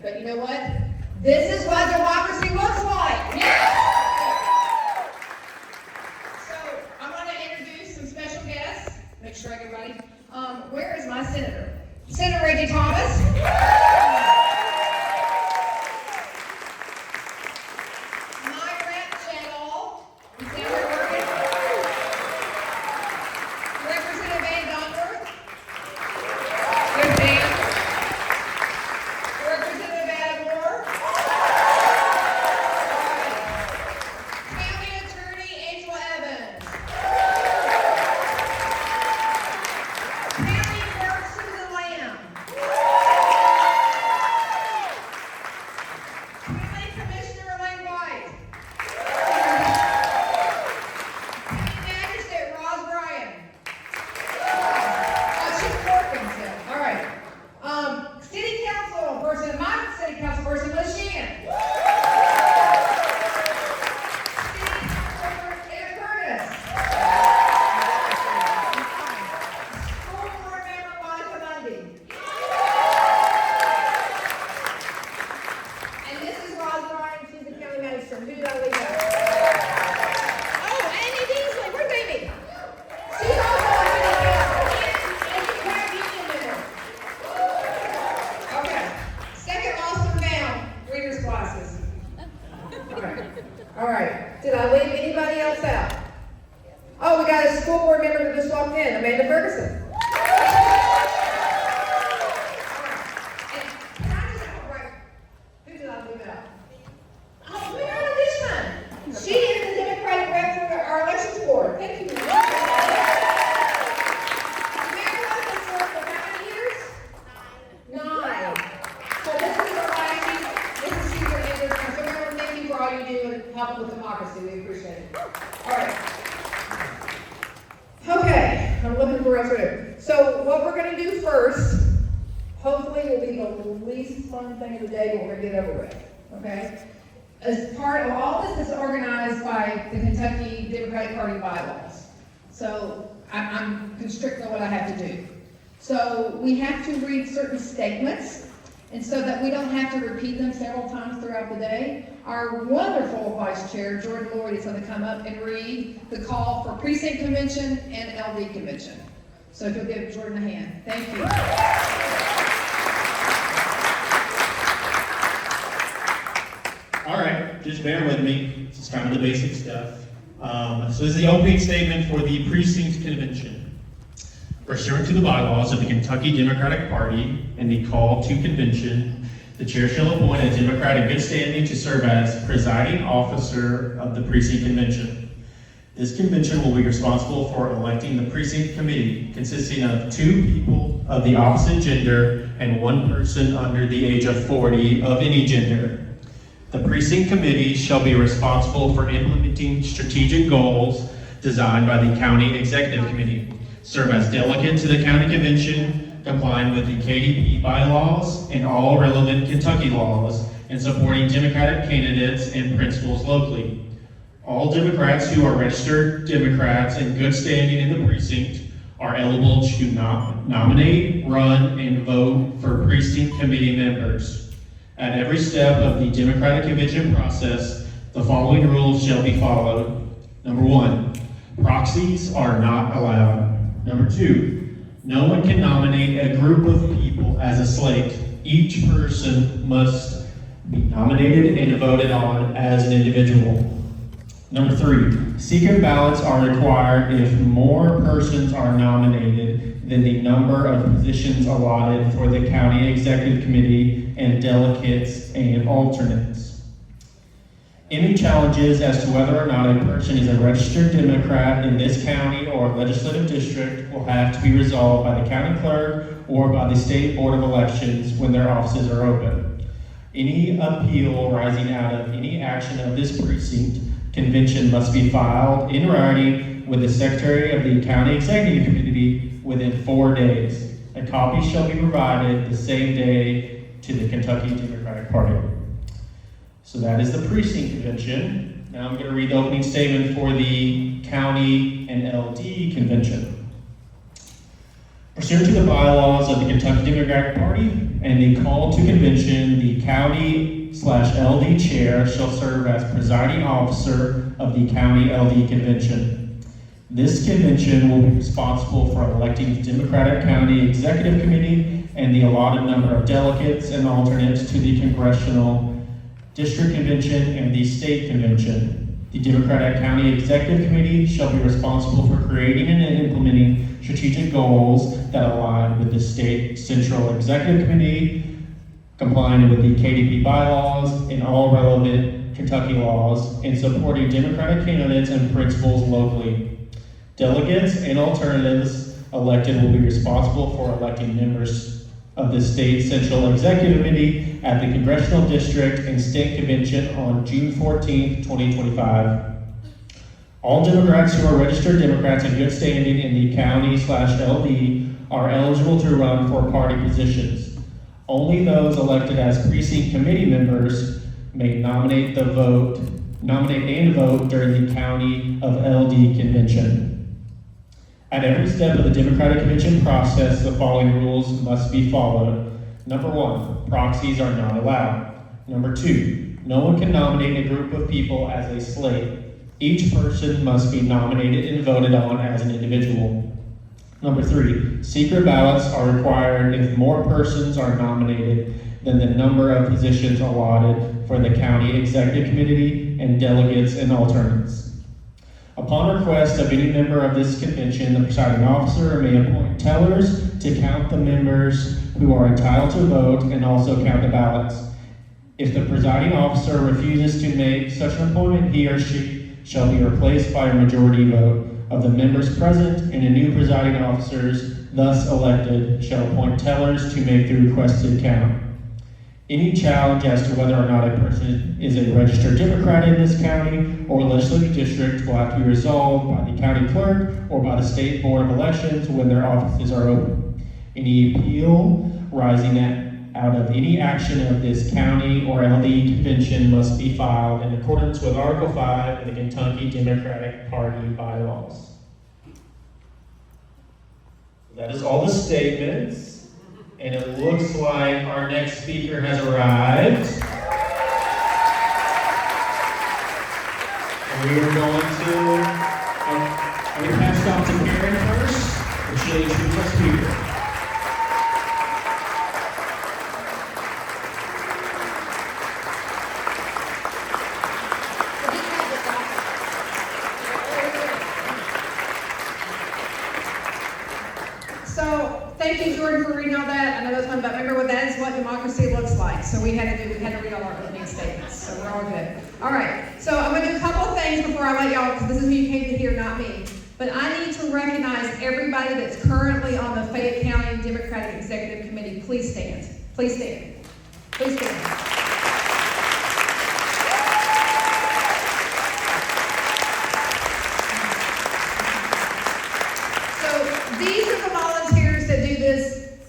But you know what? This is what democracy looks like. Yeah. So I want to introduce some special guests. Make sure I get ready. Where is my senator? Senator Reggie Thomas. My rep, Channel. Is that working? Representative Van Dunkworth. Good man. Representative Adam Moore. County Attorney Angela Evans. County Clerk Susan Lamb. County Commissioner Elaine White. County Magistrate Roz Bryan. She's working still. All right. City Council person, my City Council person was Shan. City Councilor Anna Curtis. School Board Member Monica Mundy. And this is Roz Bryan, she's the county minister. Who did I leave out? Oh, Amy Beasley, where's Amy? She's also a city council and she's a union member. Okay, second awesome down, readers classes. Okay, all right. Did I leave anybody else out? Oh, we got a school board member that just walked in, Amanda Ferguson. And can I just, right, who did I leave out? Oh, we got this one. She is the Democratic rep for our elections board. Thank you. Mayor has served for how many years? 9. So this is our last, this is super interesting. So remember, thank you for all you do and help with democracy. We appreciate it. All right. Okay, I'm looking for us to do. So what we're going to do first, hopefully will be the least fun thing of the day, but we're going to get it over with. Okay? As part of all this is organized by the Kentucky Democratic Party bylaws. So I'm constricted on what I have to do. So we have to read certain statements, and so that we don't have to repeat them several times throughout the day, our wonderful Vice Chair, Jordan Lloyd, is going to come up and read the call for precinct convention and LD convention. So if you'll give Jordan a hand. Thank you. All right, just bear with me. This is kind of the basic stuff. So this is the opening statement for the precinct convention. Pursuant to the bylaws of the Kentucky Democratic Party and the call to convention, the chair shall appoint a Democrat in good standing to serve as presiding officer of the precinct convention. This convention will be responsible for electing the precinct committee, consisting of 2 people of the opposite gender and 1 person under the age of 40 of any gender. The precinct committee shall be responsible for implementing strategic goals designed by the county executive committee, serve as delegate to the county convention, complying with the KDP bylaws and all relevant Kentucky laws, and supporting Democratic candidates and principals locally. All Democrats who are registered Democrats in good standing in the precinct are eligible to nominate, run, and vote for precinct committee members. At every step of the Democratic convention process, the following rules shall be followed. Number 1, proxies are not allowed. Number 2, no one can nominate a group of people as a slate. Each person must be nominated and voted on as an individual. Number 3, secret ballots are required if more persons are nominated than the number of positions allotted for the county executive committee and delegates and alternates. Any challenges as to whether or not a person is a registered Democrat in this county or legislative district will have to be resolved by the county clerk or by the state board of elections when their offices are open. Any appeal arising out of any action of this precinct convention must be filed in writing with the secretary of the county executive committee within 4 days. A copy shall be provided the same day to the Kentucky Democratic Party. So that is the precinct convention. Now I'm going to read the opening statement for the county and LD convention. Pursuant to the bylaws of the Kentucky Democratic Party and the call to convention, the county/LD chair shall serve as presiding officer of the county LD convention. This convention will be responsible for electing the Democratic County Executive Committee and the allotted number of delegates and alternates to the Congressional District Convention and the State Convention. The Democratic County Executive Committee shall be responsible for creating and implementing strategic goals that align with the State Central Executive Committee, complying with the KDP bylaws and all relevant Kentucky laws, and supporting Democratic candidates and principals locally. Delegates and alternatives elected will be responsible for electing members of the State Central Executive Committee at the Congressional District and State Convention on June 14, 2025. All Democrats who are registered Democrats in good standing in the county/LD are eligible to run for party positions. Only those elected as precinct committee members may nominate and vote during the county of LD convention. At every step of the Democratic Convention process, the following rules must be followed. Number 1, proxies are not allowed. Number 2, no one can nominate a group of people as a slate. Each person must be nominated and voted on as an individual. Number 3, secret ballots are required if more persons are nominated than the number of positions allotted for the County Executive Committee and delegates and alternates. Upon request of any member of this convention, the presiding officer may appoint tellers to count the members who are entitled to vote and also count the ballots. If the presiding officer refuses to make such an appointment, he or she shall be replaced by a majority vote of the members present, and a new presiding officers, thus elected, shall appoint tellers to make the requested count. Any challenge as to whether or not a person is a registered Democrat in this county or legislative district will have to be resolved by the county clerk or by the state board of elections when their offices are open. Any appeal rising out of any action of this county or LD convention must be filed in accordance with Article 5 of the Kentucky Democratic Party bylaws. That is all the statements. And it looks like our next speaker has arrived. And we are going to, I'm going to pass it off to Karen first, and she'll introduce our speaker. Thank you, Jordan, for reading all that. I know that's fun, but remember what that is what democracy looks like. So we had to read all our opening statements. So we're all good. All right. So I'm going to do a couple of things before I let y'all, because this is who you came to hear, not me. But I need to recognize everybody that's currently on the Fayette County Democratic Executive Committee. Please stand. Please stand. Please stand.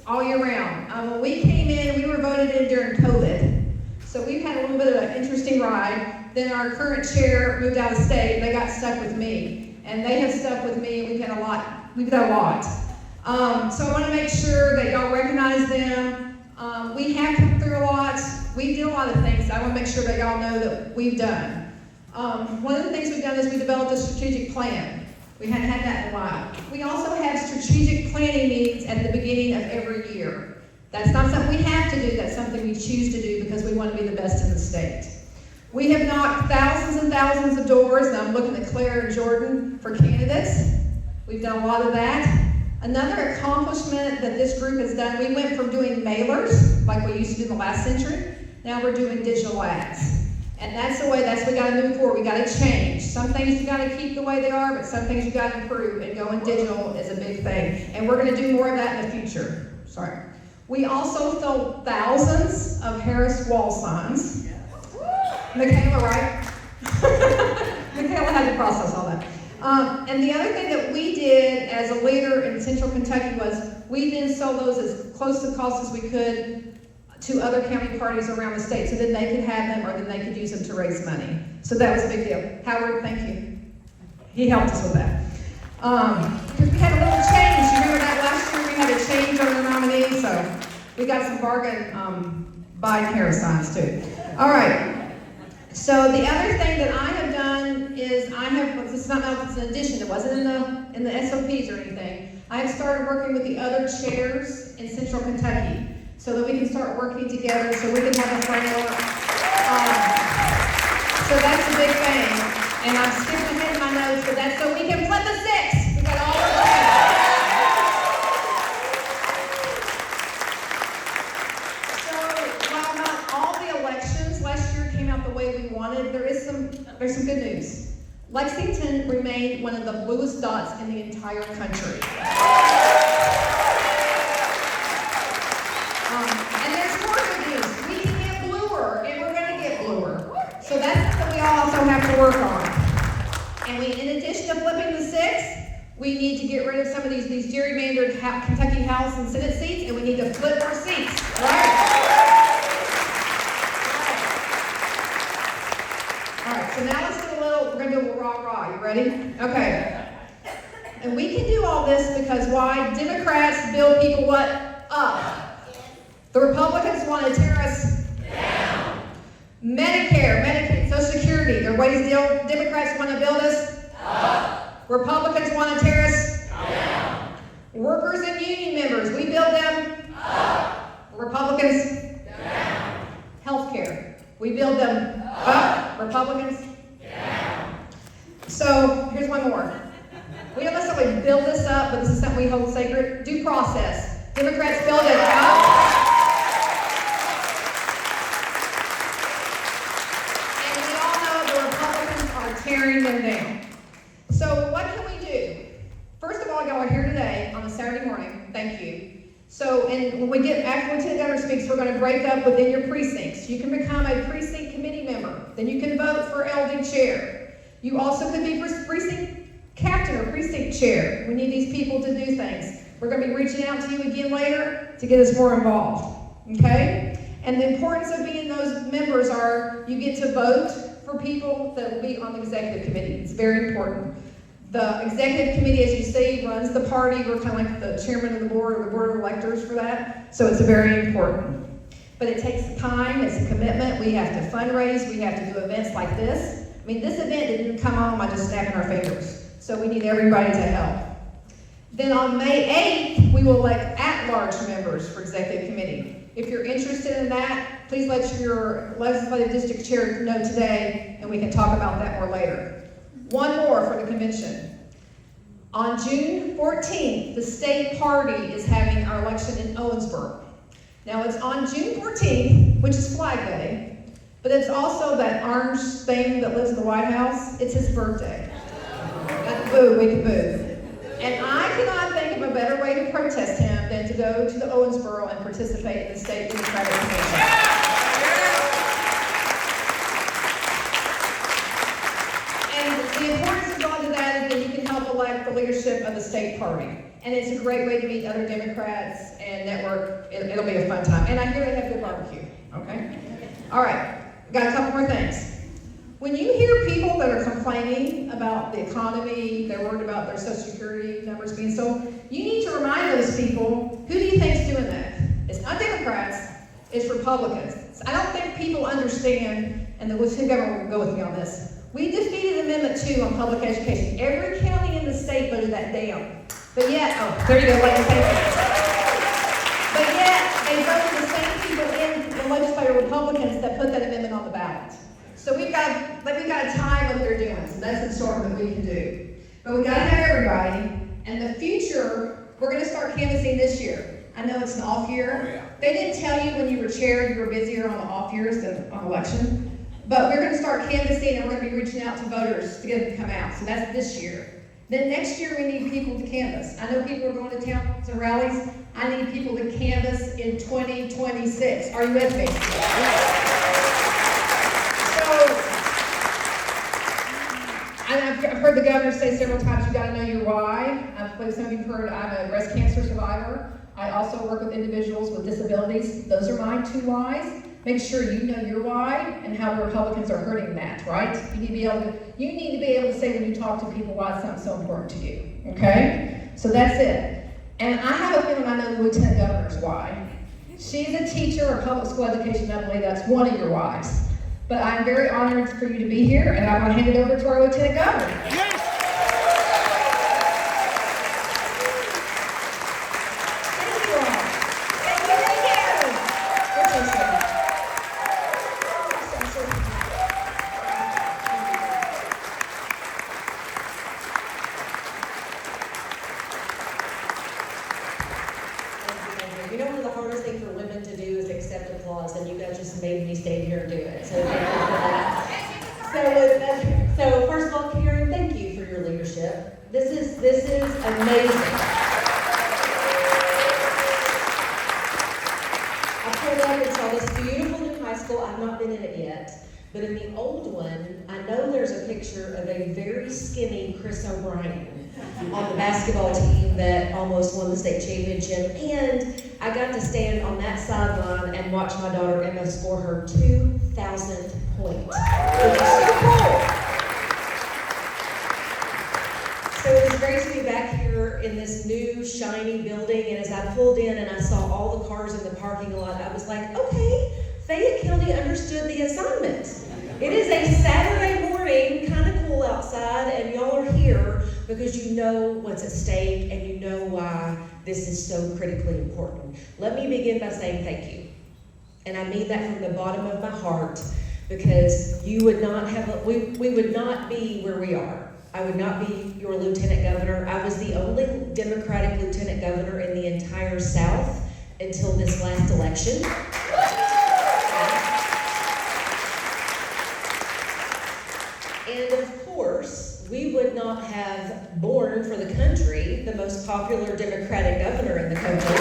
All year round. When we came in, we were voted in during COVID. So we've had a little bit of an interesting ride. Then our current chair moved out of state. They got stuck with me. And they have stuck with me. We've done a lot. So I want to make sure that y'all recognize them. We have come through a lot. We did a lot of things. I want to make sure that y'all know that we've done. One of the things we've done is we developed a strategic plan. We hadn't had that in a while. We also have strategic planning meetings at the beginning of every year. That's not something we have to do, that's something we choose to do because we want to be the best in the state. We have knocked thousands and thousands of doors, and I'm looking at Claire and Jordan for candidates. We've done a lot of that. Another accomplishment that this group has done, we went from doing mailers, like we used to do in the last century, now we're doing digital ads. And that's the way, we gotta move forward, we gotta change. Some things you gotta keep the way they are, but some things you gotta improve, and going digital is a big thing. And we're gonna do more of that in the future. Sorry. We also sold thousands of Harris wall signs. Michaela, right? Michaela had to process all that. And the other thing that we did as a leader in Central Kentucky was we then sold those as close to cost as we could to other county parties around the state so that they could have them or then they could use them to raise money. So that was a big deal. Howard, thank you. He helped us with that. Because we had a little change. You remember that last year we had a signs on the nominee, so we got some bargain Biden Harris signs too. All right. So the other thing that I have done is this is not it's an addition. It wasn't in the SOPs or anything. I have started working with the other chairs in Central Kentucky so that we can start working together, so we can have a framework. So that's a big thing. And I'm skipping ahead in my notes, but that's so we can flip the 6. We got all the way. So while not all the elections last year came out the way we wanted, there's some good news. Lexington remained one of the bluest dots in the entire country. And there's more good news. We can get bluer, and we're going to get bluer. So that's something we also have to work on. And in addition to flipping the 6, we need to get rid of some of these gerrymandered Kentucky House and Senate seats, and we need to flip our seats. All right? All right, so now let's do we're going to do a rah-rah. You ready? Okay. And we can do all this because why? Democrats build people what? Up. The Republicans want to tear us down. Medicare, Medicaid, Social Security, their ways deal. Democrats want to build us up. Republicans want to tear us down. Workers and union members, we build them up. Republicans down. Healthcare, we build them up. Republicans down. So here's one more. We don't necessarily build this up, but this is something we hold sacred. Due process. Democrats build it up. Tearing them down. So what can we do? First of all, y'all are here today on a Saturday morning. Thank you. So, and when we get after Lieutenant Governor speaks, we're going to break up within your precincts. You can become a precinct committee member. Then you can vote for LD chair. You also could be precinct captain or precinct chair. We need these people to do things. We're going to be reaching out to you again later to get us more involved. Okay? And the importance of being those members are you get to vote for people that will be on the executive committee. It's very important. The executive committee, as you see, runs the party. We're kind of like the chairman of the board or the board of electors for that. So it's very important. But it takes time, it's a commitment. We have to fundraise, we have to do events like this. I mean, this event didn't come on by just snapping our fingers. So we need everybody to help. Then on May 8th, we will elect at-large members for executive committee. If you're interested in that, please let your legislative district chair know today, and we can talk about that more later. One more for the convention. On June 14th, the state party is having our election in Owensboro. Now it's on June 14th, which is Flag Day, but it's also that orange thing that lives in the White House. It's his birthday. Boo, we can boo. And I cannot think of a better way to protest him than to go to the Owensboro and participate in the state Democratic Convention. And the importance of going to that is that you can help elect the leadership of the state party. And it's a great way to meet other Democrats and network. It'll be a fun time. And I hear they have good barbecue. Okay? All right. Got a couple more things. When you hear people that are complaining about the economy, they're worried about their Social Security numbers being so, you need to remind those people, who do you think is doing that? It's not Democrats, it's Republicans. So I don't think people understand, and the Lieutenant Governor will go with me on this. We defeated Amendment 2 on public education. Every county in the state voted that down. But yet, oh, there you go, ladies, thank you. But yet, they voted the same people in the legislature, Republicans, that put that amendment on the ballot. So we've got to time what they're doing. So that's the sort that we can do. But we've got to have everybody. And the future, we're going to start canvassing this year. I know it's an off year. Oh, yeah. They didn't tell you when you were chair you were busier on the off years than on election. But we're going to start canvassing and we're going to be reaching out to voters to get them to come out. So that's this year. Then next year we need people to canvass. I know people are going to town halls and rallies. I need people to canvass in 2026. Are you with me? I've heard the governor say several times, you got to know your why. I believe some of you have heard I'm a breast cancer survivor. I also work with individuals with disabilities. Those are my 2 whys. Make sure you know your why and how the Republicans are hurting that, right? You need to be able to say when you talk to people why something's so important to you, okay? So that's it. And I have a feeling I know the Lieutenant Governor's why. She's a teacher of public school education. I believe that's one of your whys. But I'm very honored for you to be here, and I'm going to hand it over to our Lieutenant Governor. Yes. Thank you all. Thank you. We're so sorry. You know, one of the hardest things for women to do is accept applause, and you guys just made me stay here and do it. So thank you for that. So first of all, Karen, thank you for your leadership. This is amazing. I pulled up and saw this beautiful new high school. I've not been in it yet, but in the old one, I know there's a picture of a very skinny Chris O'Brien on the basketball team that almost won the state championship, and I got to stand on that sideline and watch my daughter Emma score her 2,000th point, which is super cool. So it was great to be back here in this new shiny building, and as I pulled in and I saw all the cars in the parking lot, I was like, okay, Fayette County understood the assignment. It is a Saturday morning, kind of cool outside, and y'all are here because you know what's at stake and you know why this is so critically important. Let me begin by saying thank you. And I mean that from the bottom of my heart, because you would not have, we would not be where we are. I would not be your Lieutenant Governor. I was the only Democratic Lieutenant Governor in the entire South until this last election. And of course, we would not have born for the country the most popular Democratic governor in the country.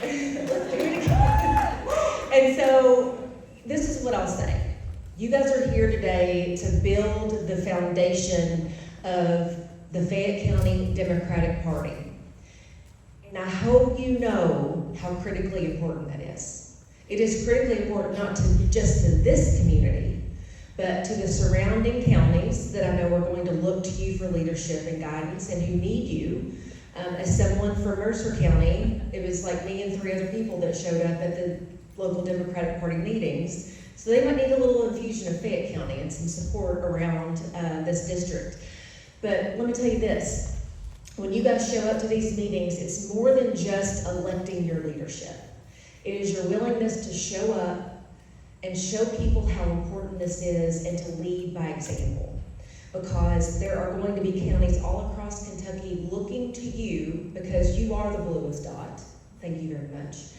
Let's do it again. And so, this is what I'll say. You guys are here today to build the foundation of the Fayette County Democratic Party. And I hope you know how critically important that is. It is critically important not to just to this community, but to the surrounding counties that I know are going to look to you for leadership and guidance and who need you. As someone from Mercer County, it was like me and 3 other people that showed up at the local Democratic Party meetings. So they might need a little infusion of Fayette County and some support around this district. But let me tell you this. When you guys show up to these meetings, it's more than just electing your leadership. It is your willingness to show up and show people how important this is and to lead by example. Because there are going to be counties all across Kentucky looking to you because you are the bluest dot. Thank you very much.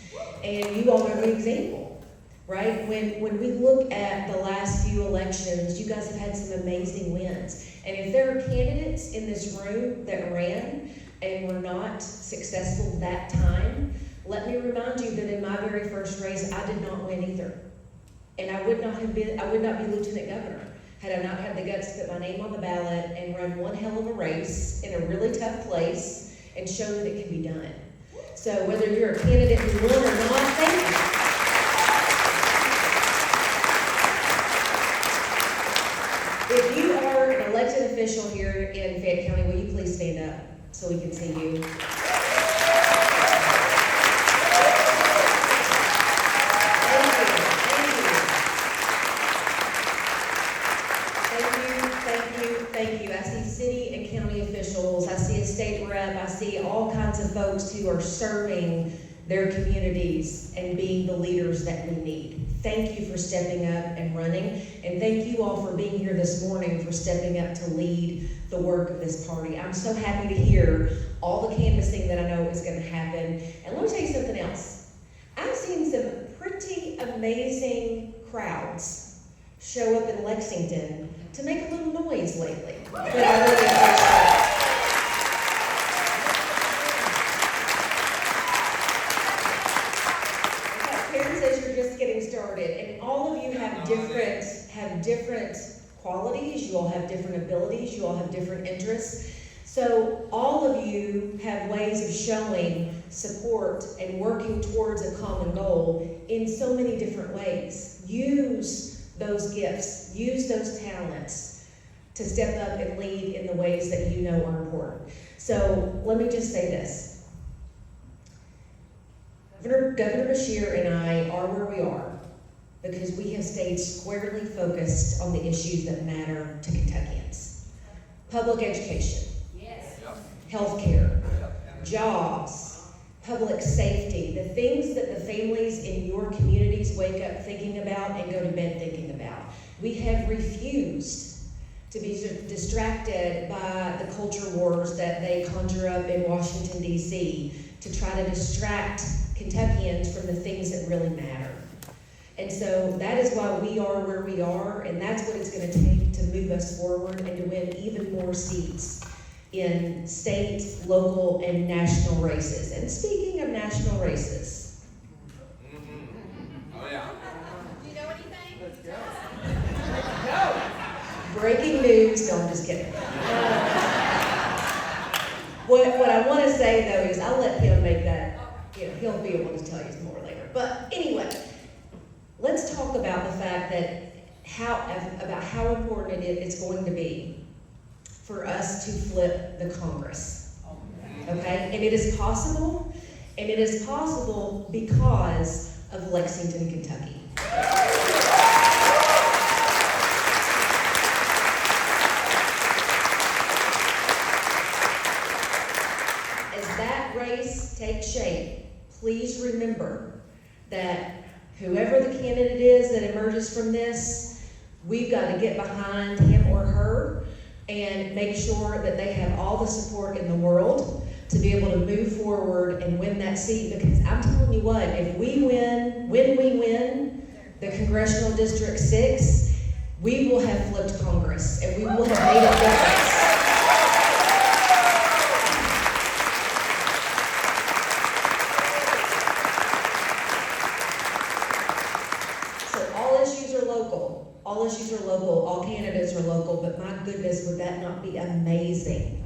And you all are the example, right? When we look at the last few elections, you guys have had some amazing wins. And if there are candidates in this room that ran and were not successful that time, let me remind you that in my very first race, I did not win either. And I would not be Lieutenant Governor had I not had the guts to put my name on the ballot and run one hell of a race in a really tough place and show that it can be done. So whether you're a candidate who won or not, thank you. If you are an elected official here in Fayette County, will you please stand up so we can see you? Thank you. I see city and county officials, I see a state rep, I see all kinds of folks who are serving their communities and being the leaders that we need. Thank you for stepping up and running, and thank you all for being here this morning for stepping up to lead the work of this party. I'm so happy to hear all the canvassing that I know is going to happen. And let me tell you something else. I've seen some pretty amazing crowds show up in Lexington to make a little noise lately. But I really appreciate it. Karen says you're just getting started, and all of you have different qualities, you all have different abilities, you all have different interests. So all of you have ways of showing support and working towards a common goal in so many different ways. Use those gifts, use those talents to step up and lead in the ways that you know are important. So let me just say this. Governor Beshear and I are where we are because we have stayed squarely focused on the issues that matter to Kentuckians. Public education, healthcare, jobs, public safety, the things that the families in your communities wake up thinking about and go to bed thinking about. We have refused to be distracted by the culture wars that they conjure up in Washington, D.C. to try to distract Kentuckians from the things that really matter. And so that is why we are where we are, and that's what it's going to take to move us forward and to win even more seats in state, local, and national races. And speaking of national races. Oh yeah. Do you know anything? Let's go. Breaking news, no, I'm just kidding. What I want to say though is I'll let him make that, he'll be able to tell you more later. But anyway, let's talk about the fact that how important it's going to be for us to flip the Congress. Okay? And it is possible because of Lexington, Kentucky. As that race takes shape, please remember that whoever the candidate is that emerges from this, we've got to get behind him or her and make sure that they have all the support in the world to be able to move forward and win that seat. Because I'm telling you what, if we win, when we win the Congressional District 6, we will have flipped Congress and we will have made a difference. All issues are local, all candidates are local, but my goodness, would that not be amazing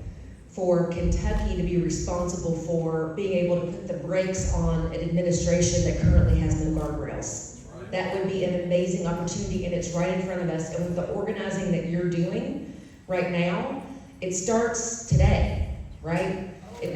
for Kentucky to be responsible for being able to put the brakes on an administration that currently has no guardrails? Right. That would be an amazing opportunity, and it's right in front of us. And with the organizing that you're doing right now, it starts today, right?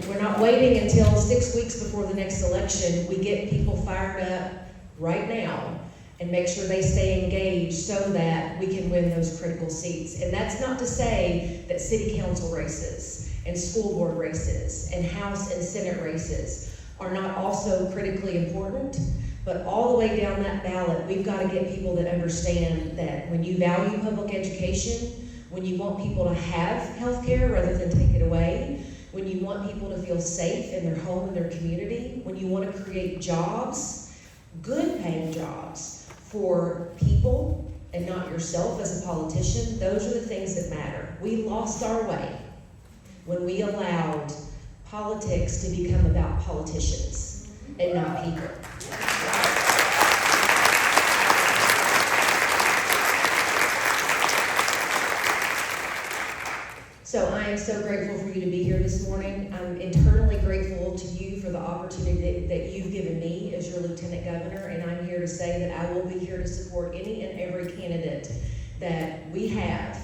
We're not waiting until 6 weeks before the next election. We get people fired up right now and make sure they stay engaged so that we can win those critical seats. And that's not to say that city council races and school board races and House and Senate races are not also critically important, but all the way down that ballot, we've got to get people that understand that when you value public education, when you want people to have health care rather than take it away, when you want people to feel safe in their home and their community, when you want to create jobs, good paying jobs, for people and not yourself as a politician, those are the things that matter. We lost our way when we allowed politics to become about politicians and not people. So I am so grateful for you to be here this morning. I'm internally grateful to you for the opportunity that you've given me as your Lieutenant Governor, and I'm here to say that I will be here to support any and every candidate that we have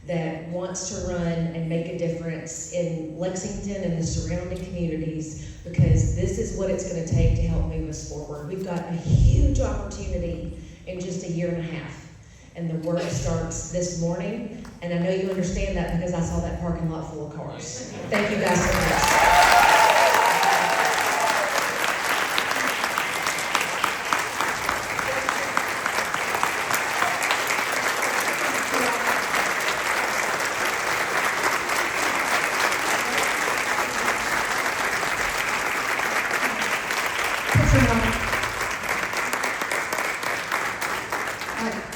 that wants to run and make a difference in Lexington and the surrounding communities, because this is what it's going to take to help move us forward. We've got a huge opportunity in just a year and a half. And the work starts this morning, and I know you understand that because I saw that parking lot full of cars. Thank you guys so much.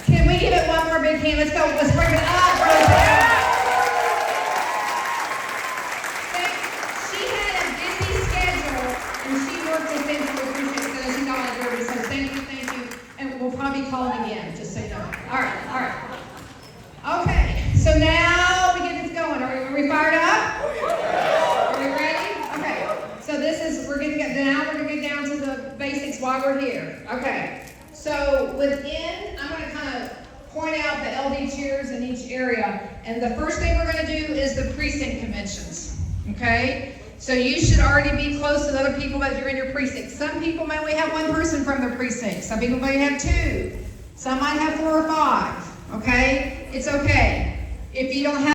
Can we give it one more big hand? Let's go. Let's bring it up really fast. She had a busy schedule, and she worked with them to appreciate it, so she's all at Derby. So thank you. And we'll probably be calling again, just so you know. All right. Okay, so now we get this going. Are we fired up? Are we ready? Okay, so we're going to get down to the basics while we're here. Okay. So I'm going to kind of point out the LD chairs in each area. And the first thing we're gonna do is the precinct conventions, okay? So you should already be close to other people that you're in your precinct. Some people may only have one person from their precinct. Some people may have two. Some might have 4 or 5, okay? It's okay. If you don't have